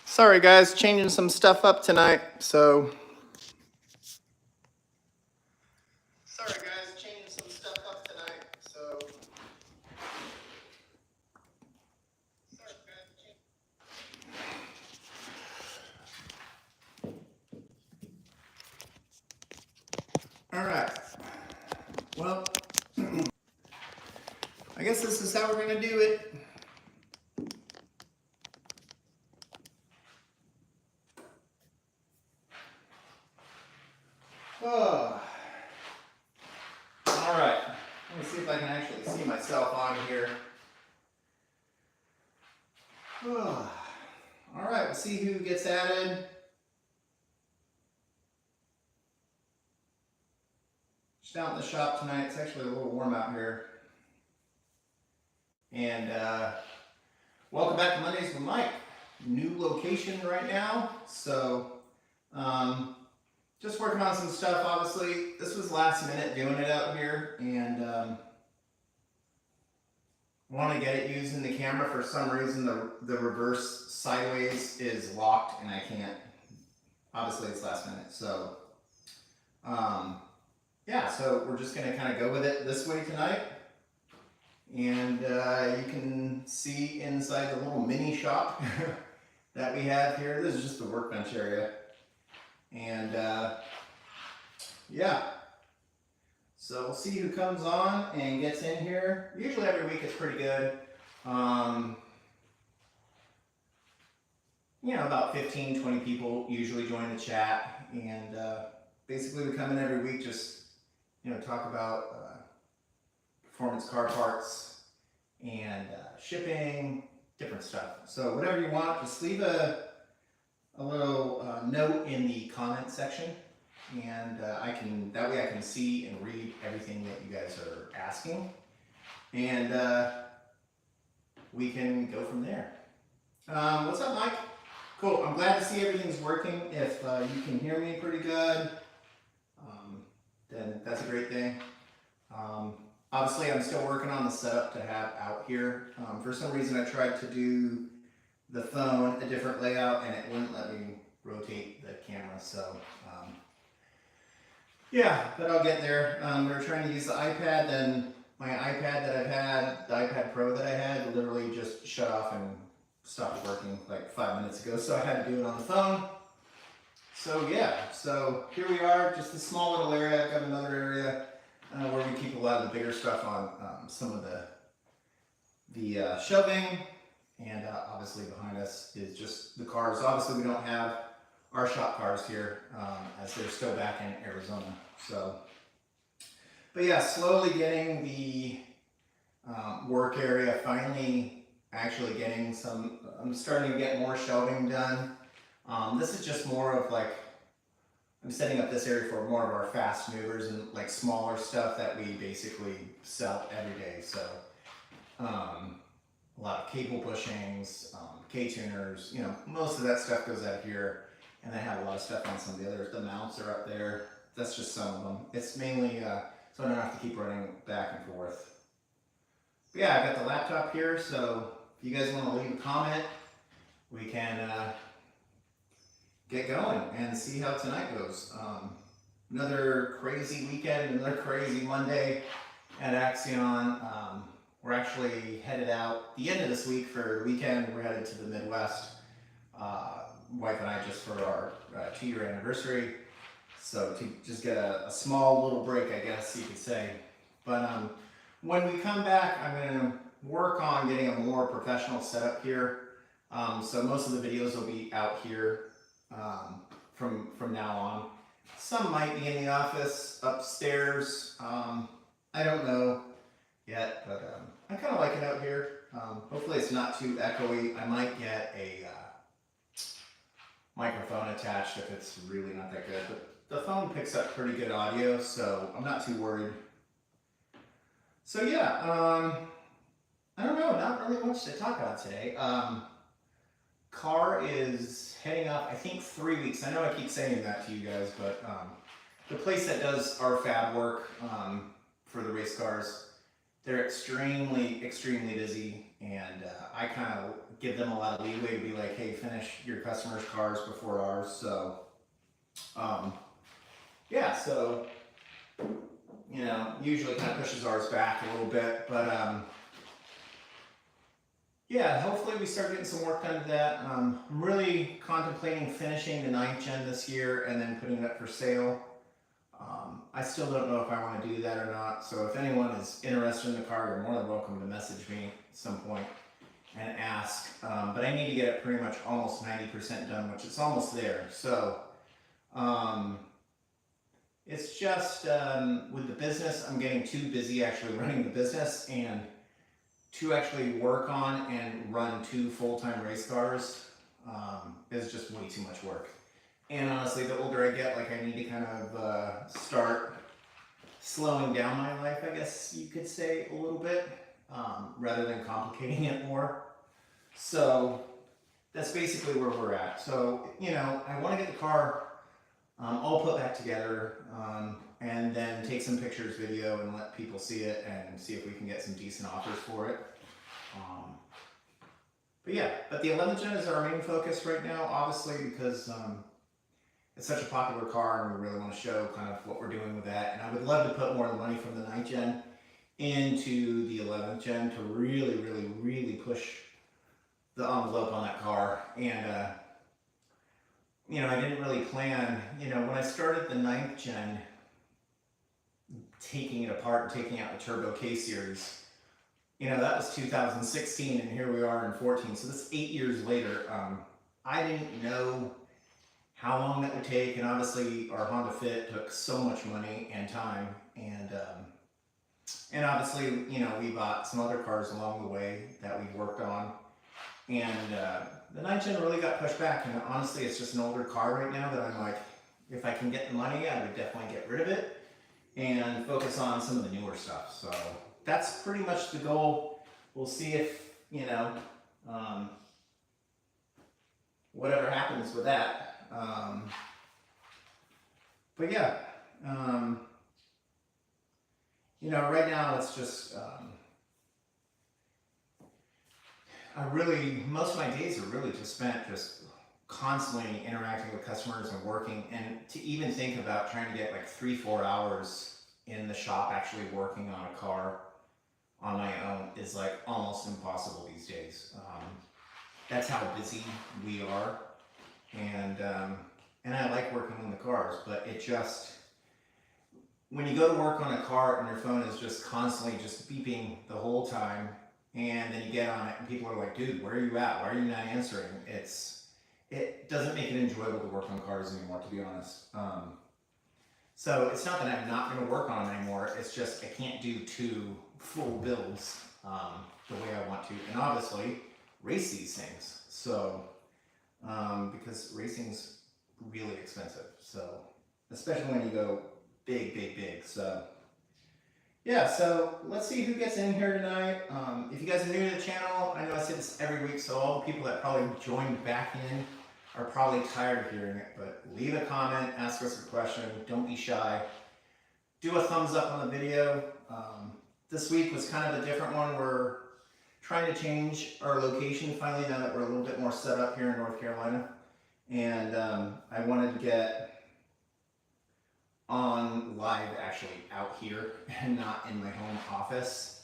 Sorry guys, changing some stuff up tonight, so. All right, well, I guess this is how we're gonna do it. Oh. All right, let me see if I can actually see myself on here. Oh. All right, we'll see who gets added. Just out in the shop tonight. It's actually a little warm out here. And welcome back to Mondays with Mike. New location right now, so just working on some stuff. Obviously, this was last minute doing it out here, and want to get it using the camera. For some reason, the reverse sideways is locked, and I can't. Obviously, it's last minute, so yeah. So we're just gonna kind of go with it this way tonight. And you can see inside the little mini shop that we have here. This is just the workbench area. And yeah, so we'll see who comes on and gets in here. Usually every week it's pretty good. You know, about 15, 20 people usually join the chat. And basically we come in every week, just, you know, talk about performance car parts and shipping, different stuff. So whatever you want, just leave a little note in the comment section, and that way I can see and read everything that you guys are asking, and we can go from there. What's up, Mike? Cool. I'm glad to see everything's working. If you can hear me pretty good, then that's a great thing. Obviously, I'm still working on the setup to have out here. For some reason, I tried to do the phone a different layout, and it wouldn't let me rotate the camera. So, yeah, but I'll get there. We were trying to use the iPad, then my iPad that I've had, the iPad Pro that I had, literally just shut off and stopped working like 5 minutes ago. So I had to do it on the phone. So yeah, so here we are, just a small little area. I've got another area where we keep a lot of the bigger stuff on some of the shelving, and obviously behind us is just the cars. Obviously we don't have our shop cars here as they're still back in Arizona. So, but yeah, slowly getting the work area finally actually getting some. I'm starting to get more shelving done. This is just more of like, I'm setting up this area for more of our fast movers and like smaller stuff that we basically sell every day. So a lot of cable bushings, K-tuners, you know, most of that stuff goes out here. And I have a lot of stuff on some of the others. The mounts are up there. That's just some of them. It's mainly so I don't have to keep running back and forth. But yeah, I've got the laptop here, so if you guys want to leave a comment, we can get going and see how tonight goes. Another crazy weekend, another crazy Monday at Axion. We're actually headed out the end of this week for the weekend. We're headed to the Midwest. Wife and I, just for our 2-year anniversary. So to just get a small little break, I guess you could say. But when we come back, I'm going to work on getting a more professional setup here. So most of the videos will be out here from now on. Some might be in the office upstairs. I don't know yet, but I kind of like it out here. Hopefully it's not too echoey. I might get a microphone attached if it's really not that good. But the phone picks up pretty good audio, so I'm not too worried. So yeah, I don't know, not really much to talk about today. car is heading up, I think 3 weeks. I know I keep saying that to you guys, but the place that does our fab work for the race cars, they're extremely busy, and I kind of give them a lot of leeway to be like, hey, finish your customers' cars before ours. So, yeah, so, you know, usually kind of pushes ours back a little bit, but yeah, hopefully we start getting some work done to that. I'm really contemplating finishing the 9th gen this year and then putting it up for sale. I still don't know if I want to do that or not, so if anyone is interested in the car, you're more than welcome to message me at some point and ask. But I need to get it pretty much almost 90% done, which it's almost there. So it's just with the business, I'm getting too busy actually running the business, and to actually work on and run 2 full-time race cars is just way too much work. And honestly, the older I get, like, I need to kind of start slowing down my life, I guess you could say, a little bit, rather than complicating it more. So that's basically where we're at. So, you know, I want to get the car all put back together, and then take some pictures, video, and let people see it and see if we can get some decent offers for it. But yeah, but the 11th gen is our main focus right now, obviously, because it's such a popular car, and we really want to show kind of what we're doing with that. And I would love to put more of the money from the 9th gen into the 11th gen to really push the envelope on that car. And you know, I didn't really plan, you know, when I started the 9th gen, taking it apart and taking out the Turbo K series, you know, that was 2016, and here we are in 14. So this is 8 years later. I didn't know how long that would take, and obviously our Honda Fit took so much money and time, and obviously, you know, we bought some other cars along the way that we worked on, and the 9th gen really got pushed back. And honestly, it's just an older car right now that I'm like, if I can get the money, I would definitely get rid of it and focus on some of the newer stuff. So that's pretty much the goal. We'll see if, you know, whatever happens with that. But yeah, you know, right now it's just, most of my days are really just spent just constantly interacting with customers and working, and to even think about trying to get like 3-4 hours in the shop actually working on a car on my own is like almost impossible these days. That's how busy we are, and I like working on the cars, but it just, when you go to work on a car and your phone is just constantly just beeping the whole time, and then you get on it and people are like, dude, where are you at? Why are you not answering? It doesn't make it enjoyable to work on cars anymore, to be honest. So it's not that I'm not going to work on them anymore. It's just I can't do 2 full builds the way I want to, and obviously race these things. So because racing's really expensive, so especially when you go big. So yeah, so let's see who gets in here tonight. If you guys are new to the channel, I know I say this every week, so all the people that probably joined back in are probably tired of hearing it, but leave a comment, ask us a question, don't be shy. Do a thumbs up on the video. This week was kind of a different one. We're trying to change our location finally now that we're a little bit more set up here in North Carolina. And I wanted to get on live actually out here and not in my home office.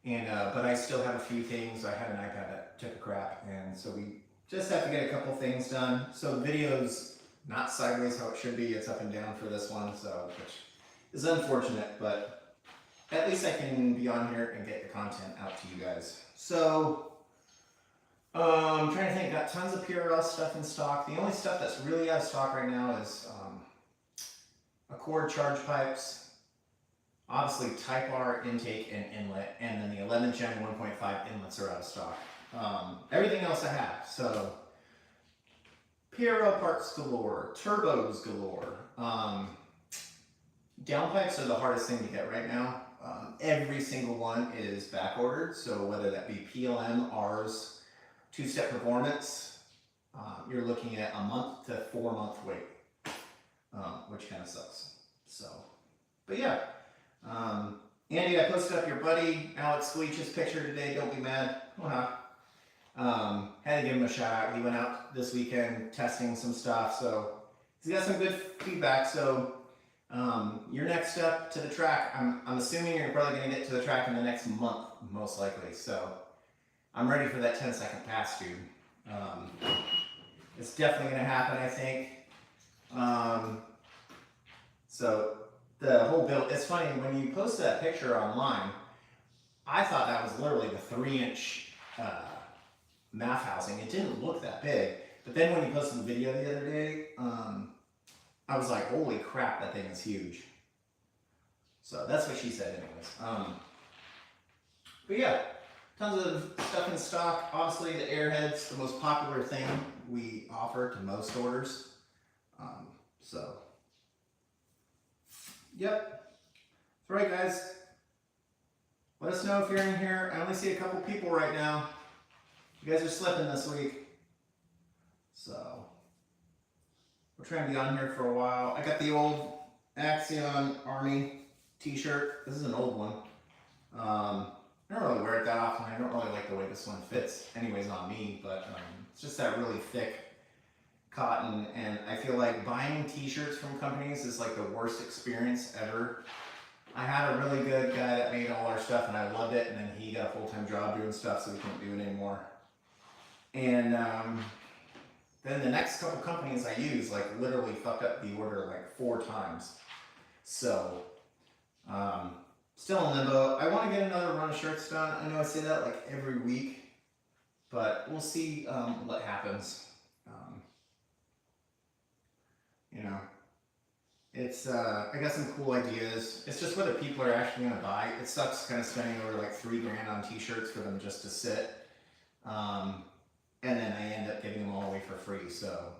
And but I still have a few things. I had an iPad that took a crap, and so we just have to get a couple things done. So the video's not sideways how it should be, it's up and down for this one, so which is unfortunate, but at least I can be on here and get the content out to you guys. So I'm trying to think, got tons of PRL stuff in stock. The only stuff that's really out of stock right now is Accord charge pipes, obviously Type R intake and inlet, and then the 11th gen 1.5 inlets are out of stock. Everything else I have, so PRL parts galore, turbos galore. Downpipes are the hardest thing to get right now. Every single one is back ordered, so whether that be PLM, R's, two-step performance, you're looking at a month to 4 month wait, which kind of sucks. So, but yeah, Andy, I posted up your buddy Alex Leach's picture today. Don't be mad. Had to give him a shout out. He went out this weekend testing some stuff, so he's got some good feedback. So your next step to the track, I'm assuming you're probably going to get to the track in the next month, most likely. So I'm ready for that 10-second pass, dude. It's definitely going to happen, I think. So the whole build, it's funny, when you posted that picture online, I thought that was literally the 3-inch MAF housing. It didn't look that big. But then when you posted the video the other day, I was like, holy crap, that thing is huge. So that's what she said anyways. But yeah, tons of stuff in stock. Obviously the Airhead's the most popular thing we offer to most orders. So, yep. That's right, guys. Let us know if you're in here. I only see a couple people right now. You guys are slipping this week. So, we're trying to be on here for a while. I got the old Axion Army t-shirt. This is an old one. I don't really wear it that often. I don't really like the way this one fits anyways on me, but it's just that really thick cotton, and I feel like buying t-shirts from companies is like the worst experience ever. I had a really good guy that made all our stuff and I loved it, and then he got a full-time job doing stuff, so we couldn't do it anymore. And then the next couple companies I used like literally fucked up the order like 4 times. So still in limbo. I want to get another run of shirts done. I know I say that like every week, but we'll see what happens. You know, it's I got some cool ideas. It's just whether people are actually going to buy. It sucks kind of spending over like $3 grand on t-shirts for them just to sit, and then I end up giving them all away for free. So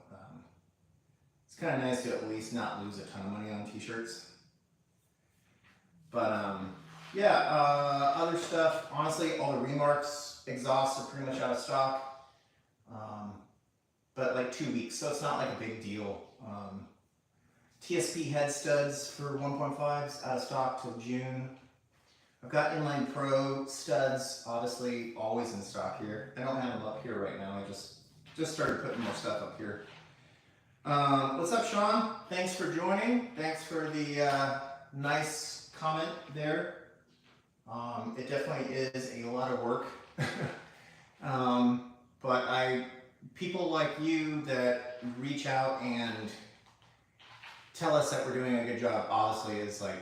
it's kind of nice to at least not lose a ton of money on t-shirts. But yeah, other stuff. Honestly, all the Remarks exhausts are pretty much out of stock. But like 2 weeks, so it's not like a big deal. TSP head studs for 1.5s out of stock till June. I've got Inline Pro studs, obviously always in stock here. I don't have them up here right now. I just started putting more stuff up here. What's up, Sean? Thanks for joining. Thanks for the nice comment there. It definitely is a lot of work. But people like you that reach out and tell us that we're doing a good job, obviously is like,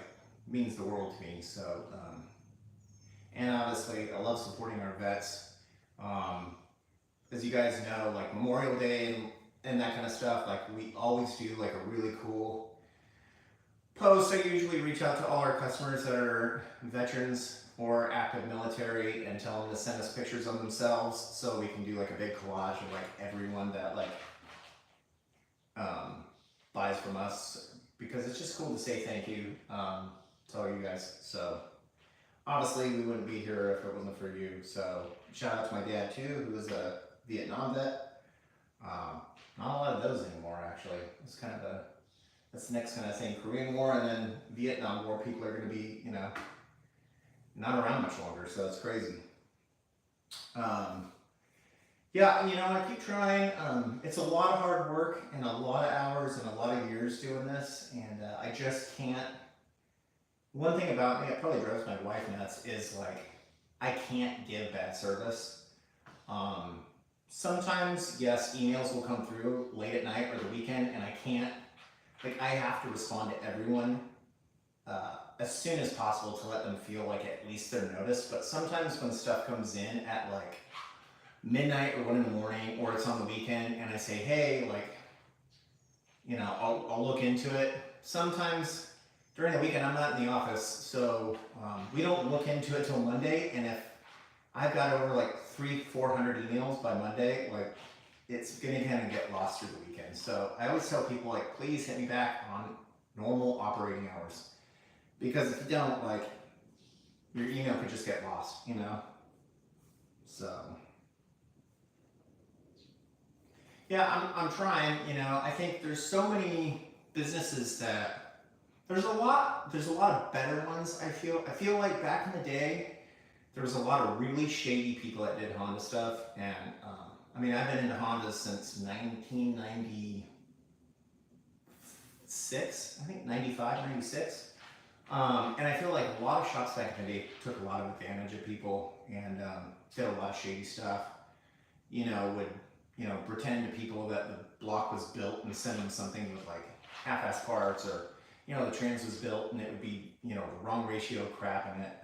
means the world to me. So, and obviously I love supporting our vets. As you guys know, like Memorial Day and that kind of stuff, like we always do like a really cool post. I usually reach out to all our customers that are veterans or active military and tell them to send us pictures of themselves, so we can do like a big collage of like everyone that like buys from us, because it's just cool to say thank you to all you guys. So obviously we wouldn't be here if it wasn't for you. So shout out to my dad too, who was a Vietnam vet. Not a lot of those anymore, actually. It's kind of that's the next kind of thing. Korean War and then Vietnam War, people are going to be, you know, not around much longer, so it's crazy. Yeah, you know, I keep trying. It's a lot of hard work and a lot of hours and a lot of years doing this, and I just can't. One thing about me, it probably drives my wife nuts, is like, I can't give bad service. Sometimes, yes, emails will come through late at night or the weekend, and I can't, like, I have to respond to everyone as soon as possible to let them feel like at least they're noticed. But sometimes when stuff comes in at like midnight or 1 in the morning, or it's on the weekend, and I say, hey, like, you know, I'll look into it. Sometimes during the weekend I'm not in the office, so we don't look into it till Monday, and if I've got over like 300-400 emails by Monday, like, it's gonna kind of get lost through the weekend. So I always tell people, like, please hit me back on normal operating hours, because if you don't, like, your email could just get lost, you know? So Yeah, I'm trying. You know, I think there's so many businesses that there's a lot of better ones. I feel like back in the day, there was a lot of really shady people that did Honda stuff, and I mean, I've been into Hondas since 1996, I think 95, 96. And I feel like a lot of shops back in the day took a lot of advantage of people and did a lot of shady stuff. You know, would pretend to people that the block was built and send them something with like half-ass parts, or the trans was built and it would be the wrong ratio of crap in it.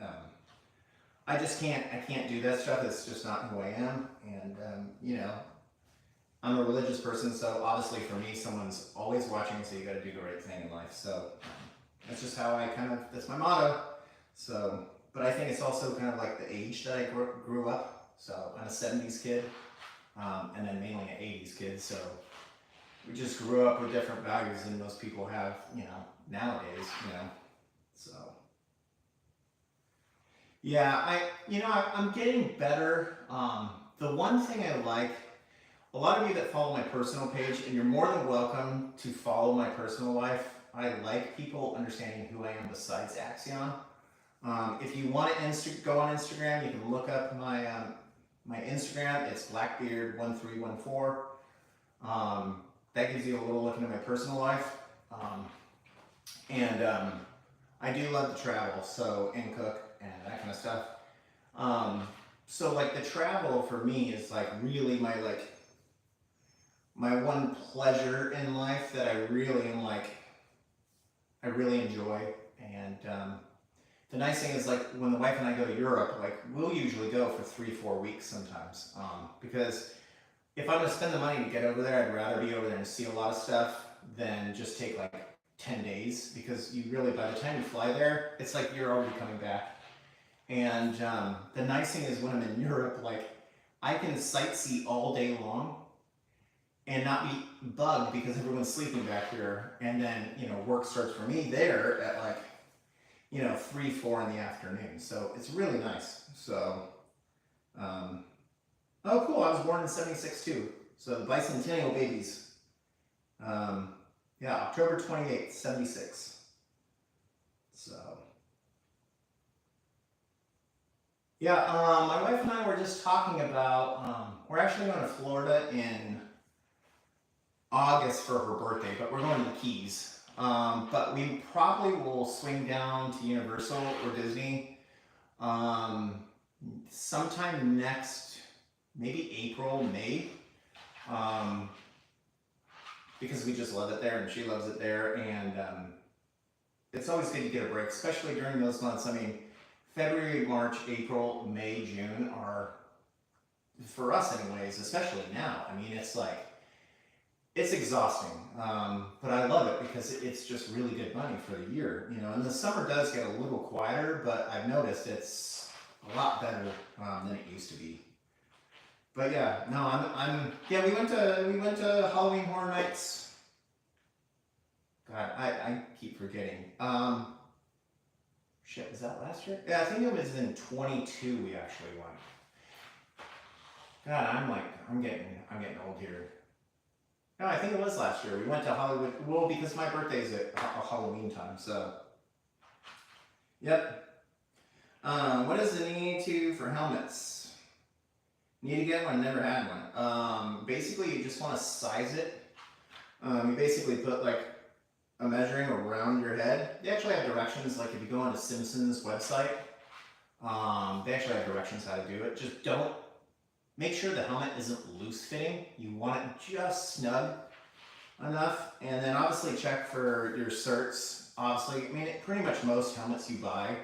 I just can't do that stuff. It's just not who I am, and I'm a religious person, so obviously for me, someone's always watching, so you got to do the right thing in life. So that's just how that's my motto. So, but I think it's also kind of like the age that I grew up. So I'm a 70s kid, and then mainly an 80s kid. So we just grew up with different values than most people have, nowadays, So yeah, I'm getting better. The one thing I like, a lot of you that follow my personal page, and you're more than welcome to follow my personal life. I like people understanding who I am besides Axion. If you want to go on Instagram, you can look up my Instagram. It's Blackbeard1314. That gives you a little look into my personal life. And I do love to travel, and cook and that kind of stuff. So like the travel for me is like really my one pleasure in life that I really enjoy. And the nice thing is, like, when the wife and I go to Europe, like, we'll usually go for 3-4 weeks sometimes, because if I'm going to spend the money to get over there, I'd rather be over there and see a lot of stuff than just take like 10 days, because you really, by the time you fly there, it's like you're already coming back. And the nice thing is when I'm in Europe, like, I can sightsee all day long and not be bugged because everyone's sleeping back here. And then, work starts for me there at like, 3, 4 in the afternoon. So it's really nice. So, oh, cool. I was born in 76 too. So the bicentennial babies. Yeah, October 28th, 76. So, yeah, my wife and I were just talking about, we're actually going to Florida in August for her birthday, but we're going to the Keys. But we probably will swing down to Universal or Disney sometime next, maybe April, May, because we just love it there and she loves it there, and it's always good to get a break, especially during those months. I mean, February, March, April, May, June are, for us anyways, especially now, I mean, it's like, it's exhausting, but I love it because it's just really good money for the year, and the summer does get a little quieter, but I've noticed it's a lot better than it used to be. But yeah, no, yeah, we went to Halloween Horror Nights. God, I keep forgetting. Shit, was that last year? Yeah, I think it was in 22 we actually went. God, I'm getting old here. No, I think it was last year. We went to Hollywood. Well, because my birthday is at Halloween time, so. Yep. What is the need for helmets? Need to get one, never had one. Basically, you just want to size it. You basically put like a measuring around your head. They actually have directions, like if you go on to Simpson's website, they actually have directions how to do it. Just don't, make sure the helmet isn't loose fitting. You want it just snug enough. And then obviously check for your certs. Obviously, I mean, pretty much most helmets you buy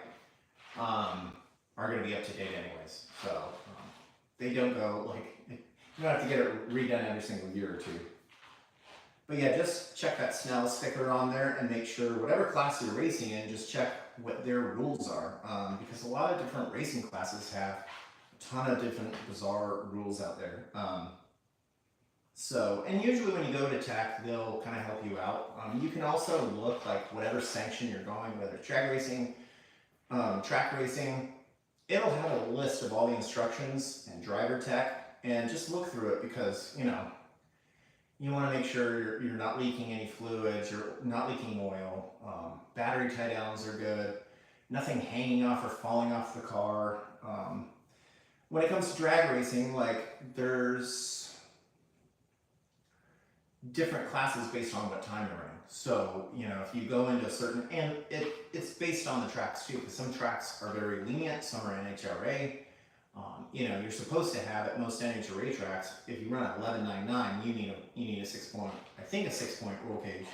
are going to be up to date anyways. So they don't go like, you don't have to get it redone every single year or two. But yeah, just check that Snell sticker on there and make sure whatever class you're racing in, just check what their rules are. Because a lot of different racing classes have a ton of different bizarre rules out there. And usually when you go to tech, they'll kind of help you out. You can also look like whatever sanction you're going, whether it's drag racing, track racing, it'll have a list of all the instructions and driver tech, and just look through it because, you want to make sure you're not leaking any fluids, you're not leaking oil. Battery tie downs are good. Nothing hanging off or falling off the car. When it comes to drag racing, like there's different classes based on what time you're running. So, you know, if you go into a certain, and it's based on the tracks too, because some tracks are very lenient, some are NHRA. You know, you're supposed to have at most NHRA tracks, if you run at 11.99, you need a 6 point, I think a 6 point roll cage.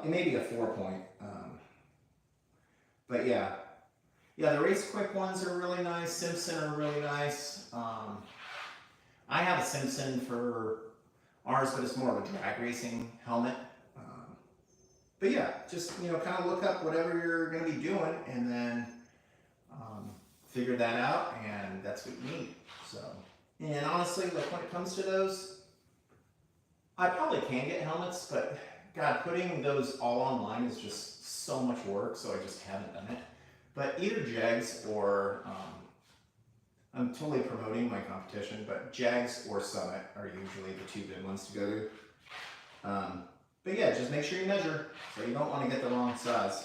It may be a 4 point. But yeah, the race quick ones are really nice. Simpson are really nice. I have a Simpson for ours, but it's more of a drag racing helmet. But yeah, just, you know, kind of look up whatever you're going to be doing, and then figure that out, and that's what you need. So, and honestly, like when it comes to those, I probably can get helmets, but God, putting those all online is just so much work, so I just haven't done it. But either Jags or, I'm totally promoting my competition, but Jags or Summit are usually the two good ones to go to. But yeah, just make sure you measure, so you don't want to get the wrong size.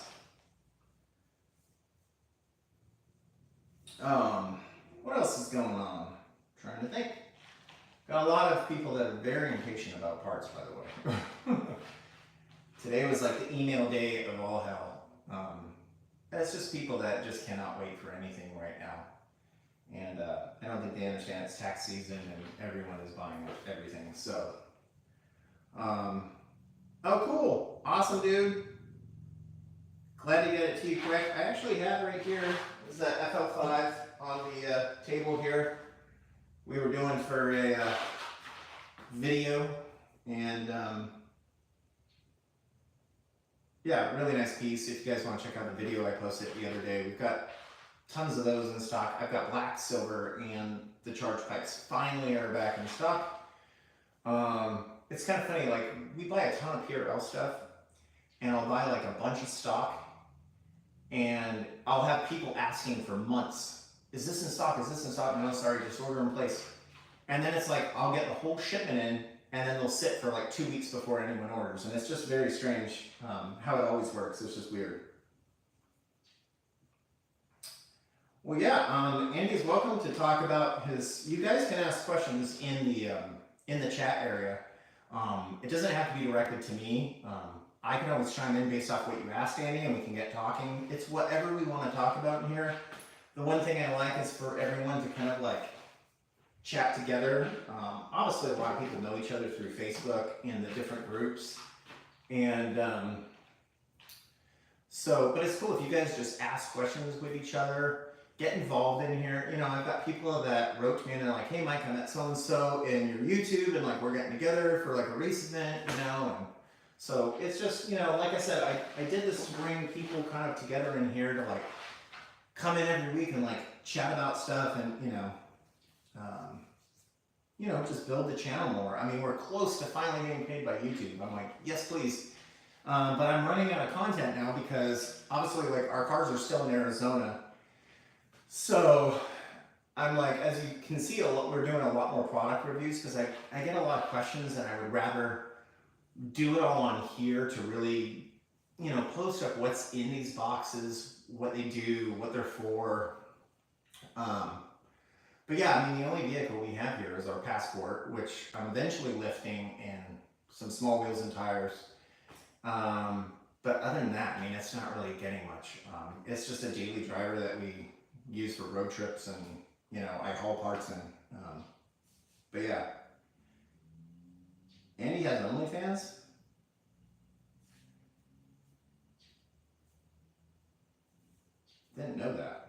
What else is going on? I'm trying to think. Got a lot of people that are very impatient about parts, by the way. Today was like the email day of all hell. It's just people that just cannot wait for anything right now. And I don't think they understand it's tax season and everyone is buying everything. So, oh cool, awesome dude. Glad to get it to you quick. I actually have right here, this is that FL5 on the table here. We were doing for a video, and yeah, really nice piece. If you guys want to check out the video I posted the other day, we've got tons of those in stock. I've got black, silver, and the charge pipes finally are back in stock. It's kind of funny, like we buy a ton of PRL stuff, and I'll buy like a bunch of stock, and I'll have people asking for months, is this in stock, is this in stock? No, sorry, just order in place. And then it's like, I'll get the whole shipment in, and then they'll sit for like 2 weeks before anyone orders. And it's just very strange how it always works. It's just weird. Well, yeah, Andy's welcome to talk about his, you guys can ask questions in the chat area. It doesn't have to be directed to me. I can always chime in based off what you asked, Andy, and we can get talking. It's whatever we want to talk about in here. The one thing I like is for everyone to kind of like chat together. Obviously, a lot of people know each other through Facebook and the different groups. And so, but it's cool if you guys just ask questions with each other, get involved in here. You know, I've got people that wrote to me and they're like, hey, Mike, I met so-and-so in your YouTube, and like we're getting together for like a race event, you know, and so it's just, you know, like I said, I did this to bring people kind of together in here to like come in every week and like chat about stuff, and you know, just build the channel more. I mean, we're close to finally getting paid by YouTube. I'm like, yes, please. But I'm running out of content now because obviously like our cars are still in Arizona. So I'm like, as you can see, we're doing a lot more product reviews because I get a lot of questions, and I would rather do it all on here to really, you know, post up what's in these boxes, what they do, what they're for. But yeah, I mean, the only vehicle we have here is our Passport, which I'm eventually lifting, and some small wheels and tires. But other than that, I mean, it's not really getting much. It's just a daily driver that we use for road trips, and, you know, I haul parts in. But yeah. Andy has OnlyFans? Didn't know that.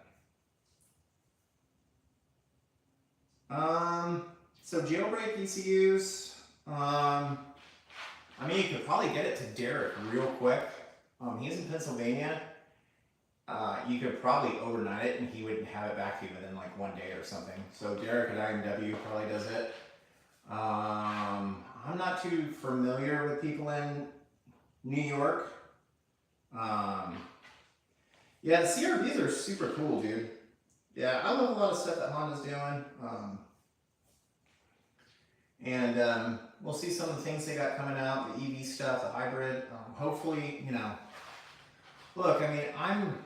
So jailbreak ECUs, I mean, you could probably get it to Derek real quick. He's in Pennsylvania. You could probably overnight it, and he would have it back to you within like 1 day or something. So Derek at IMW probably does it. I'm not too familiar with people in New York. Yeah, the CRVs are super cool, dude. Yeah, I love a lot of stuff that Honda's doing. And we'll see some of the things they got coming out, the EV stuff, the hybrid. Hopefully, you know, look, I mean, I'm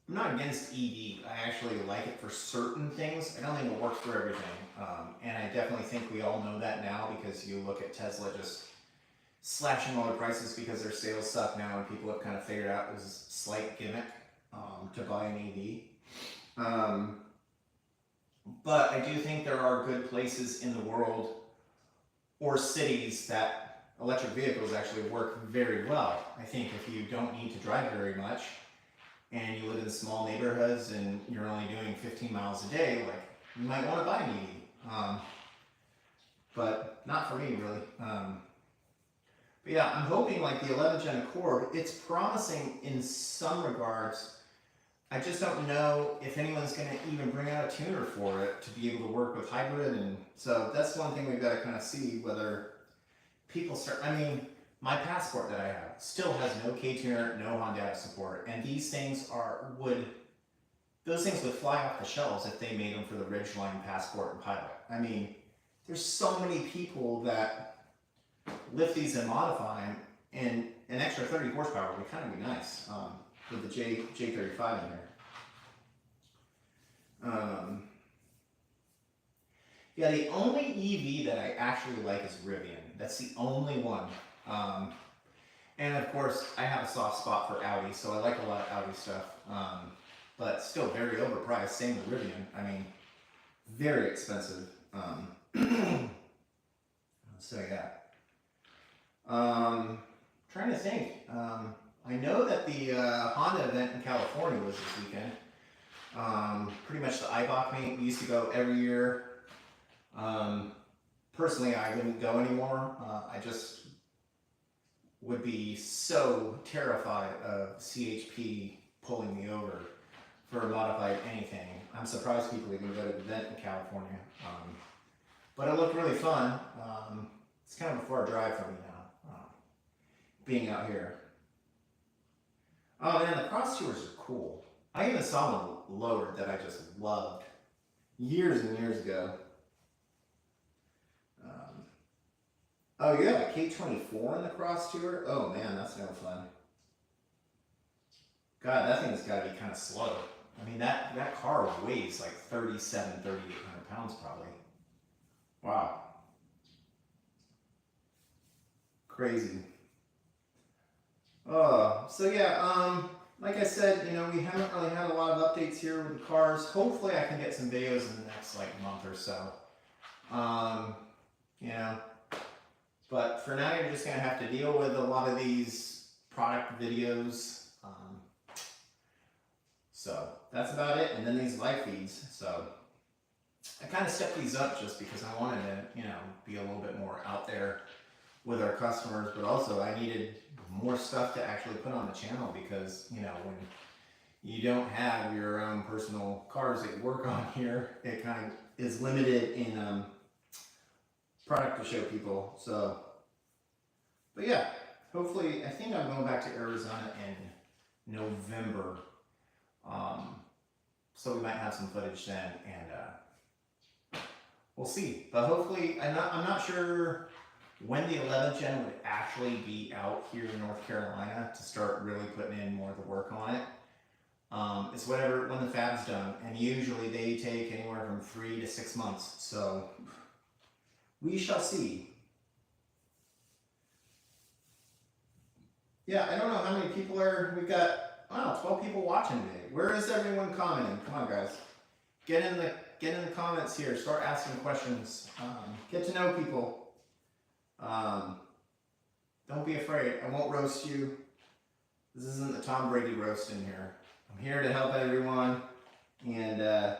not against EV. I actually like it for certain things. I don't think it works for everything. And I definitely think we all know that now, because you look at Tesla just slashing all their prices because their sales suck now, and people have kind of figured out it was a slight gimmick to buy an EV. But I do think there are good places in the world or cities that electric vehicles actually work very well. I think if you don't need to drive very much and you live in small neighborhoods and you're only doing 15 miles a day, like, you might want to buy an EV. But not for me, really. But yeah, I'm hoping like the 11th gen Accord, it's promising in some regards. I just don't know if anyone's going to even bring out a tuner for it to be able to work with hybrid. And so that's one thing we've got to kind of see whether people start. I mean, my Passport that I have still has no K-tuner, no Honda support. And these things those things would fly off the shelves if they made them for the Ridgeline, Passport, and Pilot. I mean, there's so many people that lift these and modify them, and an extra 30 horsepower would kind of be nice. With the J35 in there. Yeah, the only EV that I actually like is Rivian. That's the only one. And of course, I have a soft spot for Audi, so I like a lot of Audi stuff. But still very overpriced. Same with Rivian. I mean, very expensive. So yeah. Trying to think. I know that the Honda event in California was this weekend. Pretty much the IBOC meet. We used to go every year. Personally, I wouldn't go anymore. I just would be so terrified of CHP pulling me over for a modified anything. I'm surprised people even go to the event in California. But it looked really fun. It's kind of a far drive for me now, being out here. Oh man, the cross tours are cool. I even saw one lowered that I just loved years and years ago. Oh, you have a K24 in the cross tour? Oh man, that's no fun. God, that thing's got to be kind of slow. I mean, that car weighs like 3,800 pounds probably. Wow. Crazy. So yeah, like I said, you know, we haven't really had a lot of updates here with the cars. Hopefully I can get some videos in the next like month or so. You know, but for now you're just gonna have to deal with a lot of these product videos. So that's about it. And then these live feeds. So I kind of stepped these up just because I wanted to, you know, be a little bit more out there with our customers, but also I needed more stuff to actually put on the channel, because, you know, when you don't have your own personal cars that you work on here, it kind of is limited in product to show people. So, but yeah, hopefully, I think I'm going back to Arizona in November. So we might have some footage then, and we'll see. But hopefully, I'm not sure when the 11th gen would actually be out here in North Carolina to start really putting in more of the work on it. It's whatever, when the fab's done, and usually they take anywhere from 3 to 6 months. So we shall see. Yeah, I don't know how many people we've got, wow, 12 people watching today. Where is everyone commenting? Come on, guys. Get in the comments here. Start asking questions. Get to know people. Don't be afraid. I won't roast you. This isn't the Tom Brady roast in here. I'm here to help everyone, and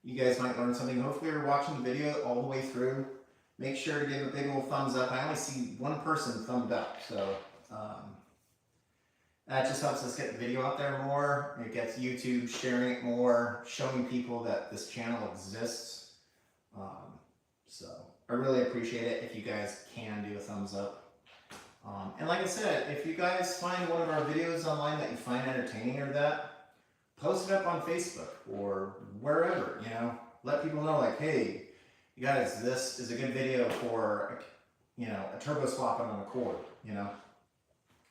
you guys might learn something. Hopefully you're watching the video all the way through. Make sure to give a big old thumbs up. I only see one person thumbed up, so that just helps us get the video out there more. It gets YouTube sharing it more, showing people that this channel exists. So I really appreciate it if you guys can do a thumbs up. And like I said, if you guys find one of our videos online that you find entertaining or that, post it up on Facebook or wherever, you know. Let people know, like, hey, you guys, this is a good video for, you know, a turbo swapping on a cord, you know.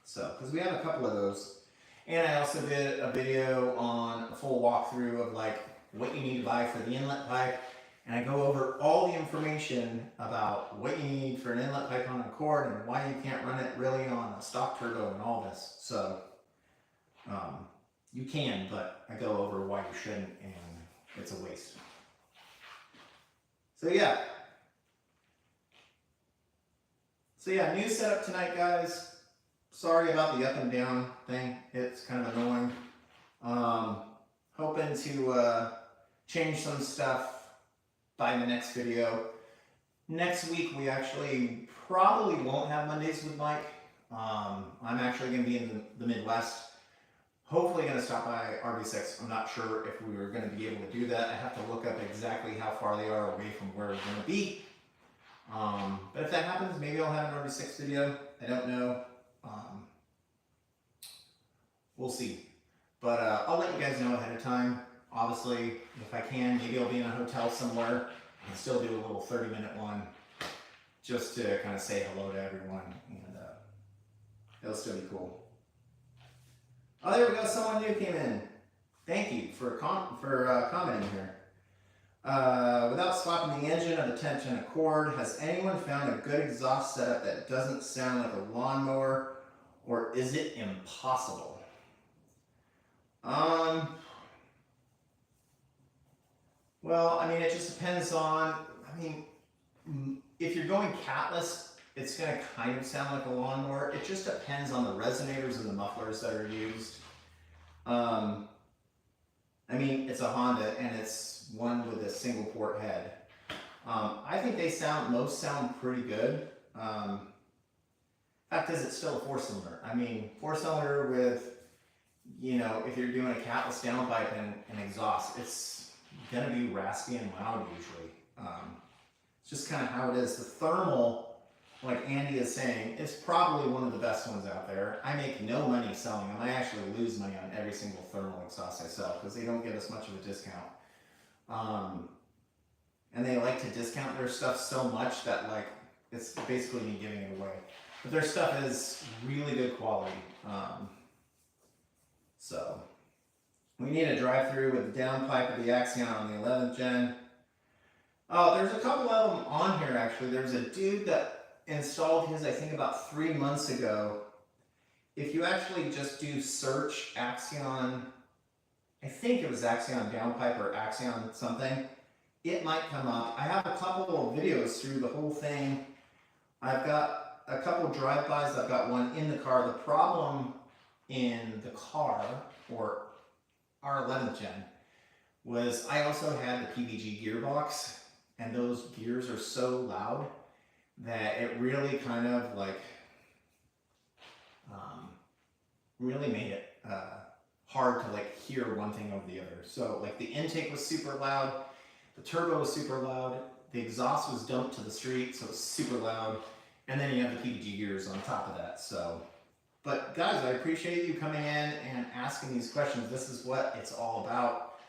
So, because we have a couple of those. And I also did a video on a full walkthrough of like what you need to buy for the inlet pipe. And I go over all the information about what you need for an inlet pipe on a cord and why you can't run it really on a stock turbo and all this. So, you can, but I go over why you shouldn't, and it's a waste. So yeah. New setup tonight, guys. Sorry about the up and down thing. It's kind of annoying. Hoping to change some stuff by the next video. Next week, we actually probably won't have Mondays with Mike. I'm actually going to be in the Midwest. Hopefully going to stop by RV6. I'm not sure if we were going to be able to do that. I have to look up exactly how far they are away from where we're going to be. But if that happens, maybe I'll have an RV6 video. I don't know. We'll see. But I'll let you guys know ahead of time. Obviously, if I can, maybe I'll be in a hotel somewhere and still do a little 30-minute one just to kind of say hello to everyone. And it'll still be cool. Oh, there we go. Someone new came in. Thank you for commenting here. Without swapping the engine of the 10-10 Accord, has anyone found a good exhaust setup that doesn't sound like a lawnmower, or is it impossible? Well, I mean, it just depends on, if you're going catless, it's going to kind of sound like a lawnmower. It just depends on the resonators and the mufflers that are used. It's a Honda and it's one with a single port head. I think most sound pretty good. Fact is, it's still a 4-cylinder. 4-cylinder with, if you're doing a catless downpipe and exhaust, it's gonna be raspy and loud usually. It's just kind of how it is. The thermal, like Andy is saying, is probably one of the best ones out there. I make no money selling them. I actually lose money on every single thermal exhaust I sell because they don't give us much of a discount. And they like to discount their stuff so much that like it's basically me giving it away. But their stuff is really good quality. So we need a drive-through with the downpipe of the Axion on the 11th gen. Oh, there's a couple of them on here actually. There's a dude that installed his, I think, about 3 months ago. If you actually just do search Axion, I think it was Axion downpipe or Axion something, it might come up. I have a couple of videos through the whole thing. I've got a couple drive-bys. I've got one in the car. The problem in the car, or our 11th gen, was I also had the PVG gearbox, and those gears are so loud that it really kind of like really made it hard to like hear one thing over the other. So like the intake was super loud, the turbo was super loud, the exhaust was dumped to the street, so it's super loud, and then you have the PVG gears on top of that. So, but guys, I appreciate you coming in and asking these questions. This is what it's all about.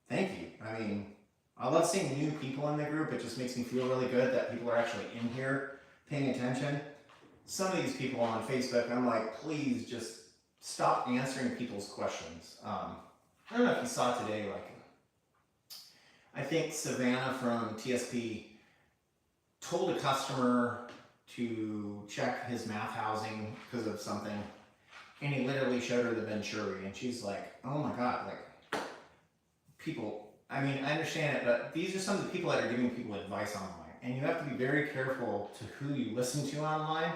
Thank you. I love seeing new people in the group. It just makes me feel really good that people are actually in here paying attention. Some of these people on Facebook, I'm like, please just stop answering people's questions. I don't know if you saw today, like, I think Savannah from TSP told a customer to check his math housing because of something, and he literally showed her the Venturi, and she's like, oh my God, like, people, I understand it, but these are some of the people that are giving people advice online, and you have to be very careful to who you listen to online,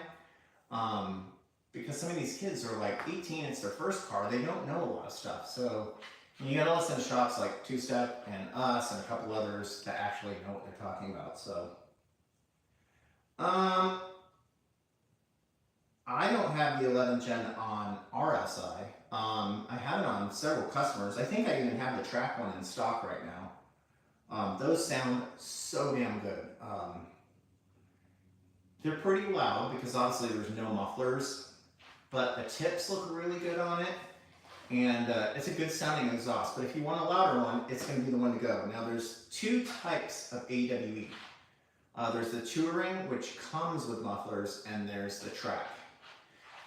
because some of these kids are like 18, it's their first car, they don't know a lot of stuff. So you gotta listen to shops like Two Step and us and a couple others that actually know what they're talking about. So I don't have the 11th gen on RSI. I have it on several customers. I think I even have the track one in stock right now. Those sound so damn good. They're pretty loud because obviously there's no mufflers, but the tips look really good on it. and it's a good sounding exhaust. But if you want a louder one, it's going to be the one to go. Now there's two types of AWE. There's the Touring, which comes with mufflers, and there's the Track.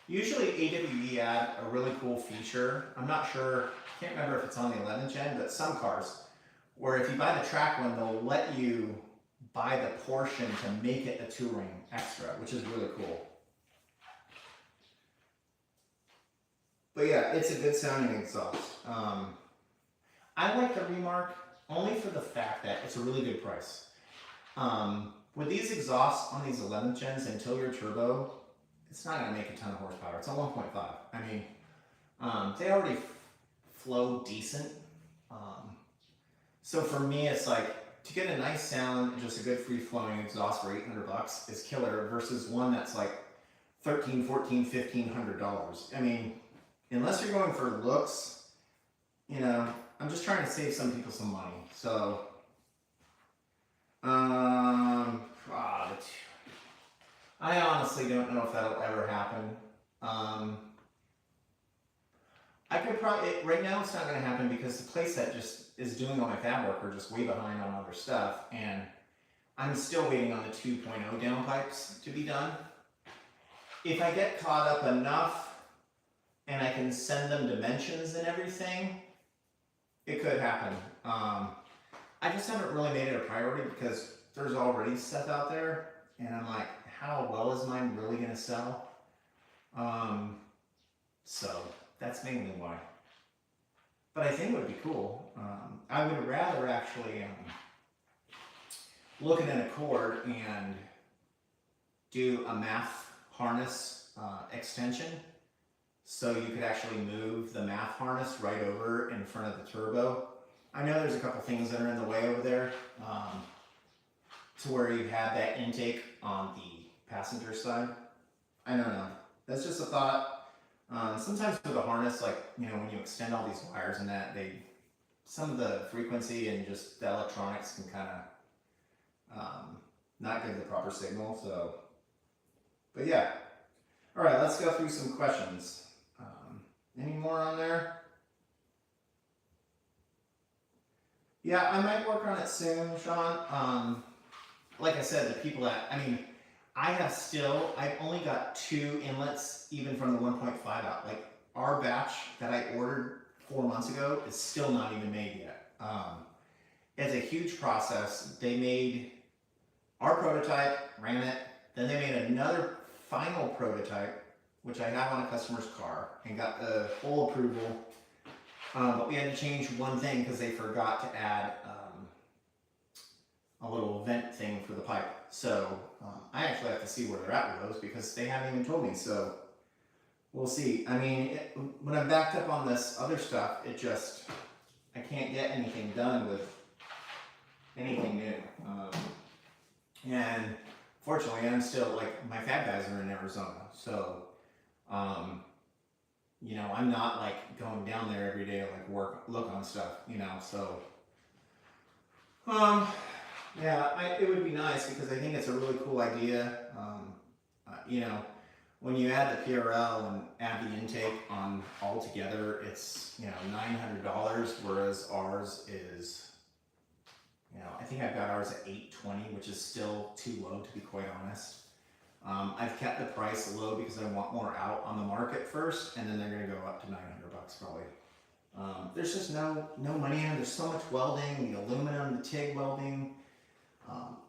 Usually AWE add a really cool feature. I'm not sure, can't remember if it's on the 11th gen, but some cars, where if you buy the Track one, they'll let you buy the portion to make it a Touring extra, which is really cool. But yeah, it's a good sounding exhaust. I like the Remark only for the fact that it's a really good price. With these exhausts on these 11th gens until your turbo, it's not going to make a ton of horsepower. It's a 1.5. I mean, they already flow decent. So for me, it's like to get a nice sound and just a good free flowing exhaust for $800 is killer versus one that's like $1,300, $1,400, $1,500. I mean, unless you're going for looks, you know, I'm just trying to save some people some money. So, I honestly don't know if that'll ever happen. I could probably, right now it's not going to happen because the place that just is doing all my fab work are just way behind on other stuff, and I'm still waiting on the 2.0 downpipes to be done. If I get caught up enough and I can send them dimensions and everything, it could happen. I just haven't really made it a priority because there's already stuff out there, and I'm like, how well is mine really going to sell? So that's mainly why. But I think it would be cool. I would rather actually look at an Accord and do a MAF harness extension, so you could actually move the MAF harness right over in front of the turbo. I know there's a couple things that are in the way over there, to where you have that intake on the passenger side. I don't know. That's just a thought. Sometimes with a harness, like, you know, when you extend all these wires and that, some of the frequency and just the electronics can kind of not give the proper signal. So, but yeah. All right, let's go through some questions. Any more on there? Yeah, I might work on it soon, Sean. Like I said, the people that, I mean, I've only got 2 inlets even from the 1.5 out. Like, our batch that I ordered 4 months ago is still not even made yet. It's a huge process. They made our prototype, ran it, then they made another final prototype, which I have on a customer's car, and got the full approval. But we had to change one thing because they forgot to add a little vent thing for the pipe. So I actually have to see where they're at with those because they haven't even told me. So we'll see. I mean, when I'm backed up on this other stuff, I can't get anything done with anything new. And fortunately, I'm still, like, my fab guys are in Arizona. So, you know, I'm not like going down there every day to like look on stuff, you know, so, yeah, it would be nice because I think it's a really cool idea. You know, when you add the PRL and add the intake on all together, it's, you know, $900, whereas ours is, you know, I think I've got ours at $820, which is still too low, to be quite honest. I've kept the price low because I want more out on the market first, and then they're going to go up to $900 probably. There's just no money in it. There's so much welding, the aluminum, the TIG welding,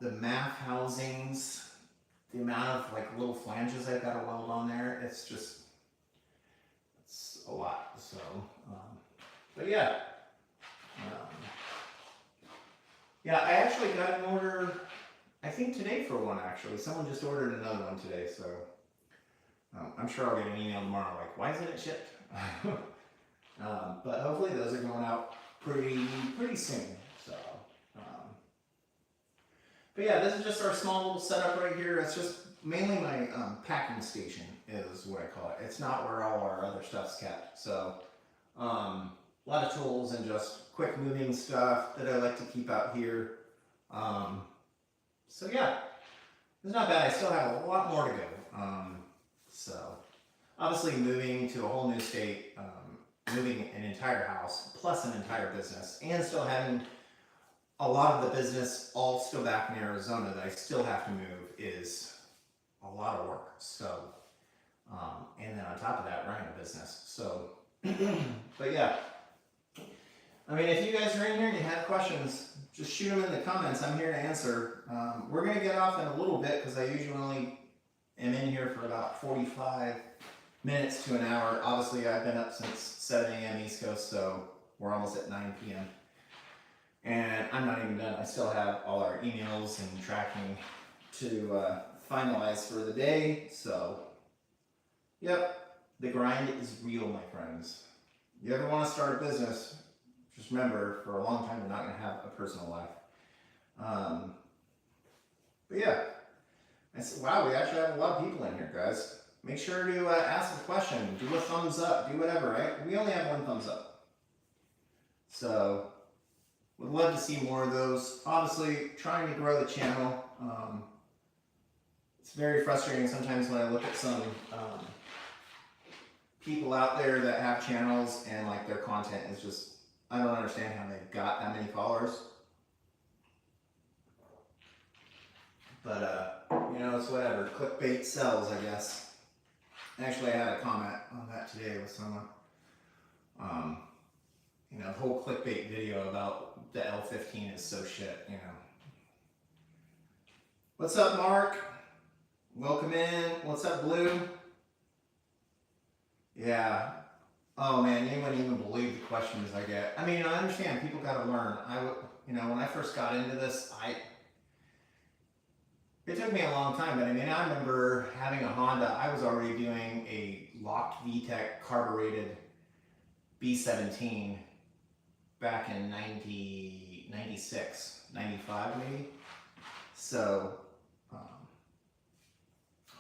the MAF housings, the amount of like little flanges I've got to weld on there. It's a lot. So, but yeah. Yeah, I actually got an order, I think today for one actually. Someone just ordered another one today, so I'm sure I'll get an email tomorrow like, why isn't it shipped? But hopefully those are going out pretty soon. So, but yeah, this is just our small little setup right here. It's just mainly my packing station is what I call it. It's not where all our other stuff's kept. So, a lot of tools and just quick moving stuff that I like to keep out here. So yeah, it's not bad. I still have a lot more to go. So obviously moving to a whole new state, moving an entire house plus an entire business and still having a lot of the business all still back in Arizona that I still have to move is a lot of work. So, and then on top of that, running a business. So, but yeah, I mean, if you guys are in here and you have questions, just shoot them in the comments. I'm here to answer. We're going to get off in a little bit because I usually only am in here for about 45 minutes to an hour. Obviously, I've been up since 7 a.m. East Coast, so we're almost at 9 p.m. And I'm not even done. I still have all our emails and tracking to finalize for the day. So, yep, the grind is real, my friends. You ever want to start a business, just remember, for a long time, you're not going to have a personal life. But yeah, I said, wow, we actually have a lot of people in here, guys. Make sure to ask a question, do a thumbs up, do whatever, right? We only have one thumbs up. So, would love to see more of those. Obviously, trying to grow the channel. It's very frustrating sometimes when I look at some people out there that have channels and like their content is just, I don't understand how they've got that many followers. But, you know, it's whatever. Clickbait sells, I guess. Actually, I had a comment on that today with someone. You know, the whole clickbait video about the L15 is so shit, you know. What's up, Mark? Welcome in. What's up, Blue? Yeah. Oh man, you wouldn't even believe the questions I get. I mean, I understand people got to learn. You know, when I first got into this, it took me a long time, but I mean, I remember having a Honda. I was already doing a locked VTEC carbureted B17 back in 96, 95 maybe. So,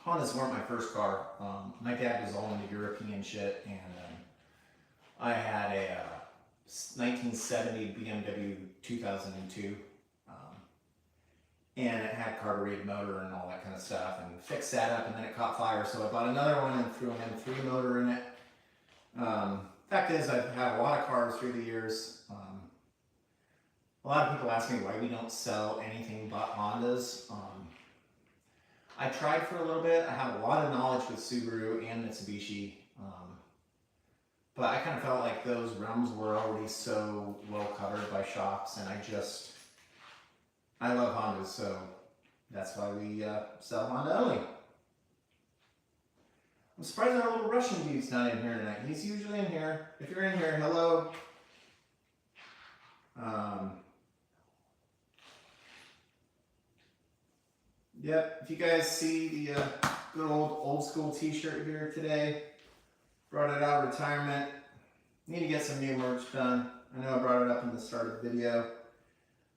Hondas weren't my first car. My dad was all into European shit, and I had a 1970 BMW 2002, and it had carbureted motor and all that kind of stuff, and fixed that up, and then it caught fire, so I bought another one and threw an M3 motor in it. Fact is, I've had a lot of cars through the years. A lot of people ask me why we don't sell anything but Hondas. I tried for a little bit. I have a lot of knowledge with Subaru and Mitsubishi, but I kind of felt like those realms were already so well covered by shops, and I love Hondas, so that's why we sell Honda only. I'm surprised our little Russian dude's not in here tonight. He's usually in here. If you're in here, hello. Yep, if you guys see the good old school t-shirt here today, brought it out of retirement. Need to get some new merch done. I know I brought it up in the start of the video.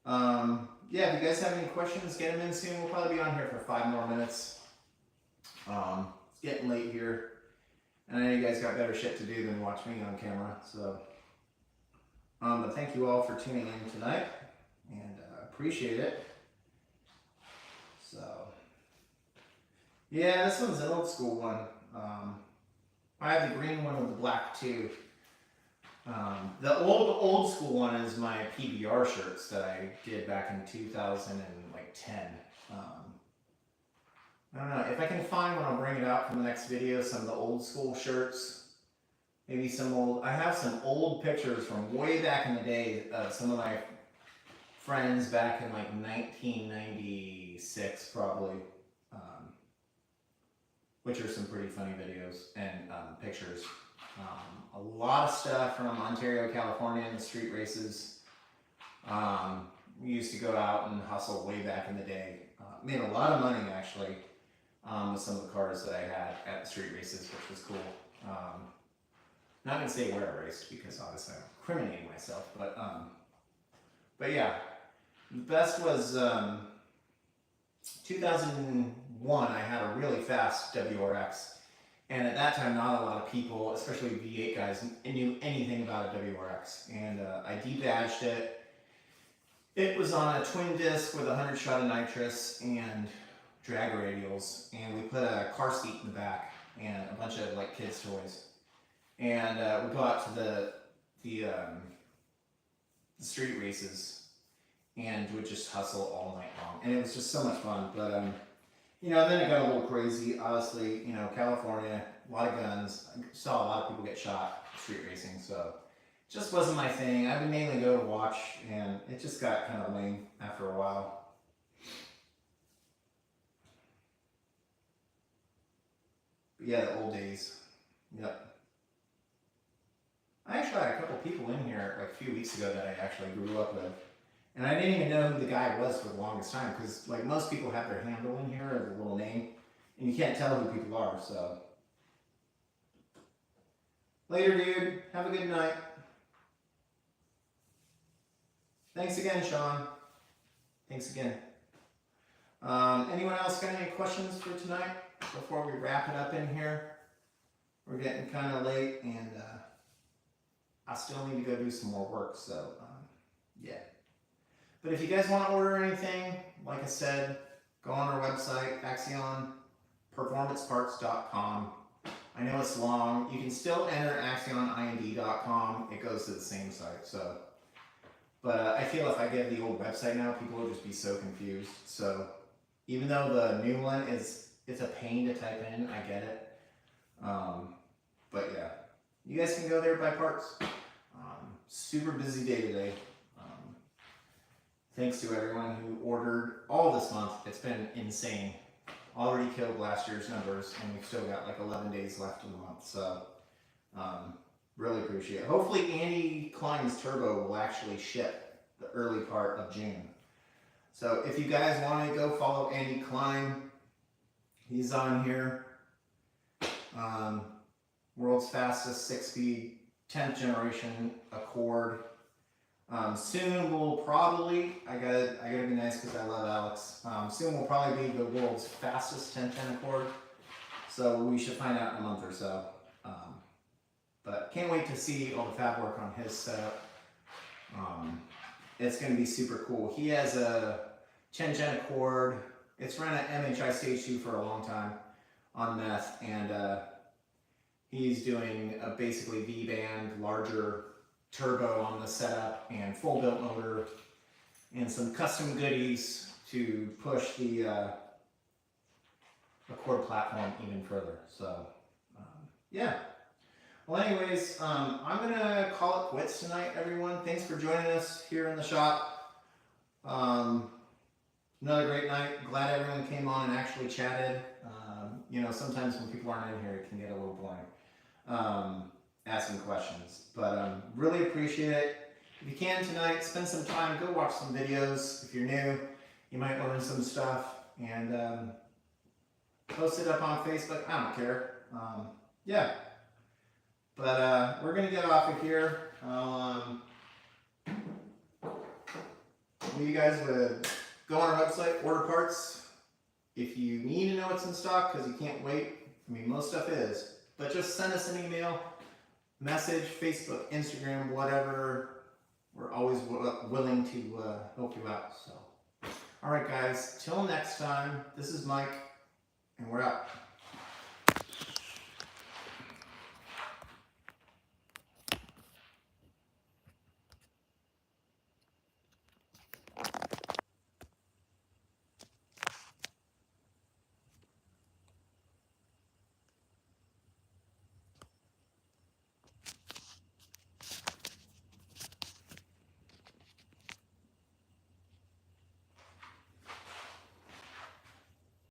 Yeah, if you guys have any questions, get them in soon. We'll probably be on here for 5 more minutes. It's getting late here, and I know you guys got better shit to do than watch me on camera. So, but thank you all for tuning in tonight, and appreciate it. So, yeah, this one's an old school one. I have the green one with the black too. The old school one is my PBR shirts that I did back in 2010. I don't know, if I can find one, I'll bring it out for the next video, some of the old school shirts. Maybe some old, I have some old pictures from way back in the day of some of my friends back in like 1996 probably, which are some pretty funny videos and pictures. A lot of stuff from Ontario, California, and the street races. We used to go out and hustle way back in the day. Made a lot of money actually with some of the cars that I had at the street races, which was cool. Not gonna say where I raced because obviously I'm incriminating myself, but yeah, the best was 2001. I had a really fast WRX. And at that time, not a lot of people, especially V8 guys, knew anything about a WRX. And I debadged it. It was on a twin disc with 100 shot of nitrous and drag radials. And we put a car seat in the back and a bunch of like kids' toys. and we go out to the street races and would just hustle all night long, and it was just so much fun. But you know, then it got a little crazy. Obviously, you know, California, a lot of guns. I saw a lot of people get shot street racing, so it just wasn't my thing. I would mainly go to watch, and it just got kind of lame after a while. But yeah, the old days. Yep. I actually had a couple people in here like a few weeks ago that I actually grew up with. And I didn't even know who the guy was for the longest time, because like most people have their handle in here as a little name, and you can't tell who people are, so. Later, dude. Have a good night. Thanks again, Sean. Thanks again. Anyone else got any questions for tonight before we wrap it up in here? We're getting kind of late, and I still need to go do some more work, so yeah. But if you guys want to order anything, like I said, go on our website, AxionPerformanceParts.com. I know it's long. You can still enter AxionInd.com. It goes to the same site. So, but I feel if I give the old website now, people will just be so confused. So, even though the new one it's a pain to type in, I get it. But yeah, you guys can go there, buy parts. Super busy day today. Thanks to everyone who ordered all this month. It's been insane. Already killed last year's numbers, and we've still got like 11 days left in the month. So, really appreciate it. Hopefully Andy Klein's turbo will actually ship the early part of June. So if you guys want to go follow Andy Klein, he's on here. World's fastest 6-speed 10th generation Accord. Soon we'll probably, I gotta be nice because I love Alex. Soon we'll probably be the world's fastest 1010 Accord. So we should find out in a month or so. But can't wait to see all the fab work on his setup. It's gonna be super cool. He has a 1010 Accord. It's run at MHI Stage 2 for a long time on meth, and he's doing a basically V-band, larger turbo on the setup and full built motor and some custom goodies to push the Accord platform even further. So yeah. Well, anyways, I'm gonna call it quits tonight, everyone. Thanks for joining us here in the shop. Another great night. Glad everyone came on and actually chatted. You know, sometimes when people aren't in here, it can get a little boring. Asking questions, but really appreciate it. If you can tonight, spend some time, go watch some videos. If you're new, you might learn some stuff, and post it up on Facebook. I don't care. Yeah, but we're gonna get off of here. I'll leave you guys with go on our website, order parts. If you need to know what's in stock because you can't wait, I mean most stuff is, but just send us an email. Message, Facebook, Instagram, whatever. We're always willing to help you out. So, all right, guys. Till next time. This is Mike, and we're out.